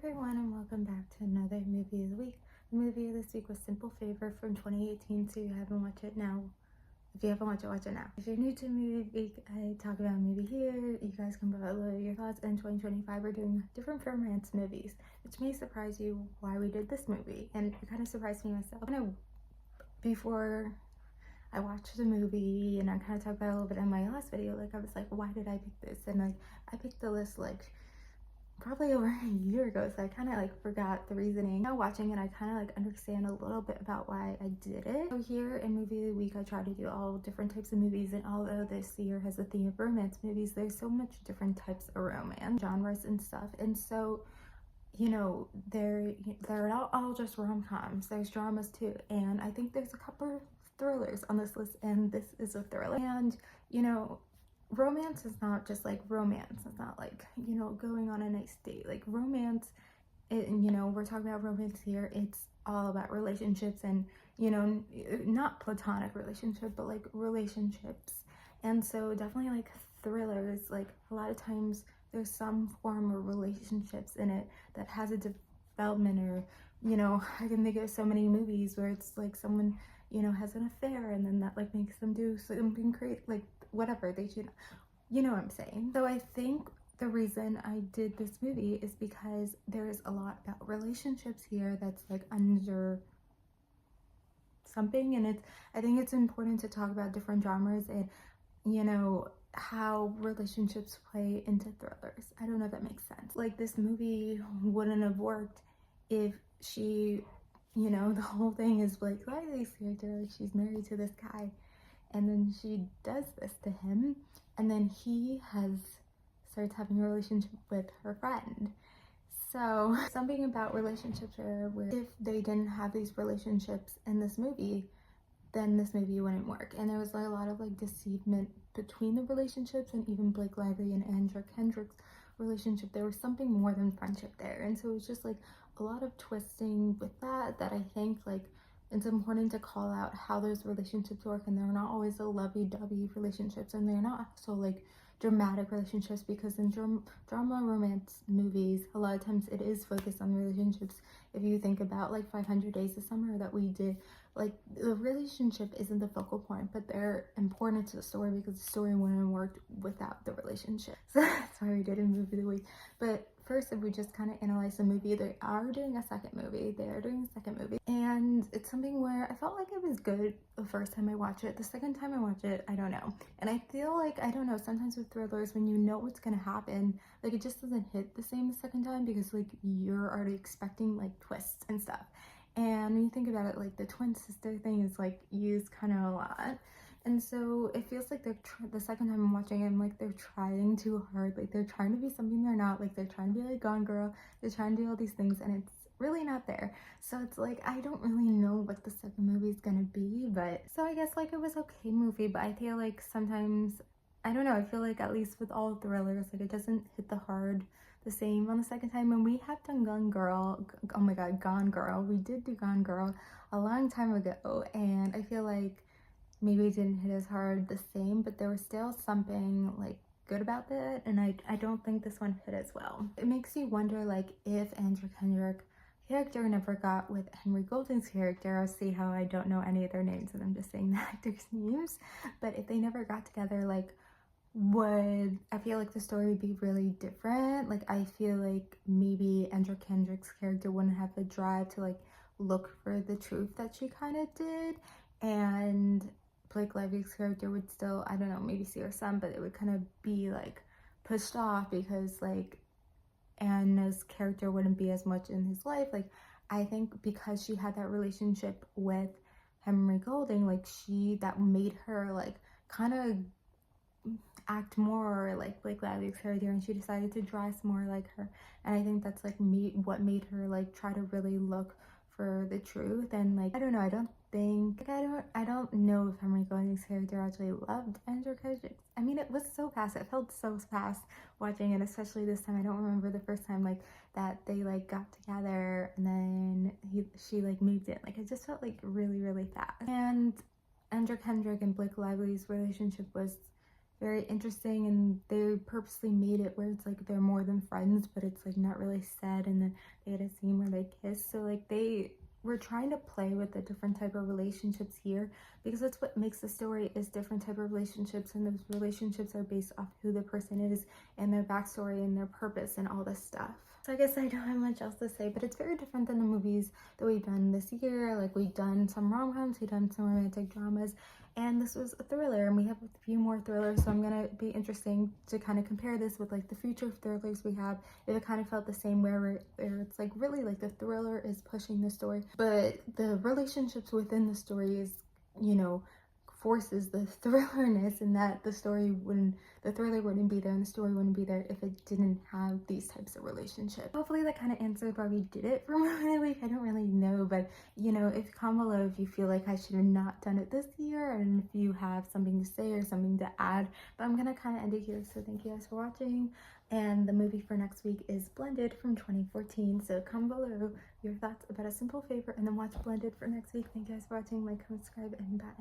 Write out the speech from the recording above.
everyone, and welcome back to another movie of the week. The movie of this week was Simple Favor from 2018, so you haven't watched it now. If you haven't watched it, watch it now. If you're new to Movie Week, I talk about a movie here. You guys can provide your thoughts. In 2025, we're doing different romance movies, which may surprise you why we did this movie, and it kind of surprised me myself. Before I watched the movie, and I kind of talked about it a little bit in my last video, I was like, why did I pick this? And I picked the list probably over a year ago, so I kind of forgot the reasoning. Now watching it, I kind of understand a little bit about why I did it. So here in Movie of the Week, I try to do all different types of movies, and although this year has a theme of romance movies, there's so much different types of romance genres and stuff, and so they're not all just rom-coms. There's dramas too, and I think there's a couple thrillers on this list, and this is a thriller. And romance is not just romance. It's not going on a nice date. Romance, we're talking about romance here. It's all about relationships, and not platonic relationship, but relationships. And so definitely thrillers, a lot of times there's some form of relationships in it that has a development, or I can think of so many movies where it's someone has an affair, and then that makes them do something great, whatever they should, you know what I'm saying. So I think the reason I did this movie is because there's a lot about relationships here that's under something, and I think it's important to talk about different genres and how relationships play into thrillers. I don't know if that makes sense. This movie wouldn't have worked if she, the whole thing is Blake Lively's character, she's married to this guy, and then she does this to him, and then he starts having a relationship with her friend. So something about relationships where if they didn't have these relationships in this movie, then this movie wouldn't work. And there was a lot of deceivement between the relationships, and even Blake Lively and Andrew Kendrick's relationship, there was something more than friendship there. And so it was just a lot of twisting with that I think it's important to call out how those relationships work, and they're not always a lovey-dovey relationships, and they're not so dramatic relationships, because in drama romance movies, a lot of times it is focused on relationships. If you think about 500 Days of Summer that we did, the relationship isn't the focal point, but they're important to the story, because the story wouldn't have worked without the relationship. So that's why we did a movie of the week. But first, if we just kind of analyze the movie, they are doing a second movie, and it's something where I felt it was good the first time I watched it. The second time I watched it, I don't know, and I feel I don't know, sometimes with thrillers, when you know what's gonna happen, it just doesn't hit the same the second time, because you're already expecting twists and stuff. And when you think about it, the twin sister thing is used kind of a lot. And so it feels they're the second time I'm watching it, they're trying too hard. They're trying to be something they're not. They're trying to be Gone Girl. They're trying to do all these things, and it's really not there. So it's I don't really know what the second movie is gonna be. But so I guess it was okay movie, but I feel sometimes, I don't know, I feel at least with all thrillers, it doesn't hit the same on the second time. When we have done Gone Girl, oh my god, Gone Girl, we did do Gone Girl a long time ago, and I feel maybe it didn't hit as hard the same, but there was still something good about that, and I don't think this one hit as well. It makes you wonder if Andrew Kendrick character never got with Henry Golding's character. I'll see how I don't know any of their names, and I'm just saying the actors' names, but if they never got together, would I feel the story would be really different. I feel maybe Andrew Kendrick's character wouldn't have the drive to look for the truth that she kind of did, and Blake Lively's character would still, I don't know, maybe see her son, but it would kind of be pushed off, because Anna's character wouldn't be as much in his life. I think because she had that relationship with Henry Golding, that made her kind of act more like Blake Lively's character, and she decided to dress more like her. And I think that's what made her try to really look for the truth. And I don't know, I don't think I don't know if Henry Golding's character actually loved Andrew Kendrick. I mean, it was so fast, it felt so fast watching it, especially this time. I don't remember the first time that they got together, and then she moved in. It just felt really fast. And Andrew Kendrick and Blake Lively's relationship was very interesting, and they purposely made it where it's like they're more than friends, but it's like not really said, and then they had a scene where they kiss. So like they were trying to play with the different type of relationships here, because that's what makes the story, is different type of relationships, and those relationships are based off who the person is and their backstory and their purpose and all this stuff. So I guess I don't have much else to say, but it's very different than the movies that we've done this year. Like, we've done some rom-coms, we've done some romantic dramas, and this was a thriller, and we have a few more thrillers, so I'm gonna be interesting to kind of compare this with like the future thrillers we have, if it kind of felt the same, where it's like really like the thriller is pushing the story, but the relationships within the story is, you know, forces the thrillerness, and that the thriller wouldn't be there and the story wouldn't be there if it didn't have these types of relationships. Hopefully that kind of answered why we did it for movie of the week. I don't really know, but you know, if comment below if you feel like I should have not done it this year, and if you have something to say or something to add. But I'm gonna kind of end it here, so thank you guys for watching. And the movie for next week is Blended from 2014, so comment below your thoughts about A Simple Favor, and then watch Blended for next week. Thank you guys for watching. Like, comment, subscribe, and bye.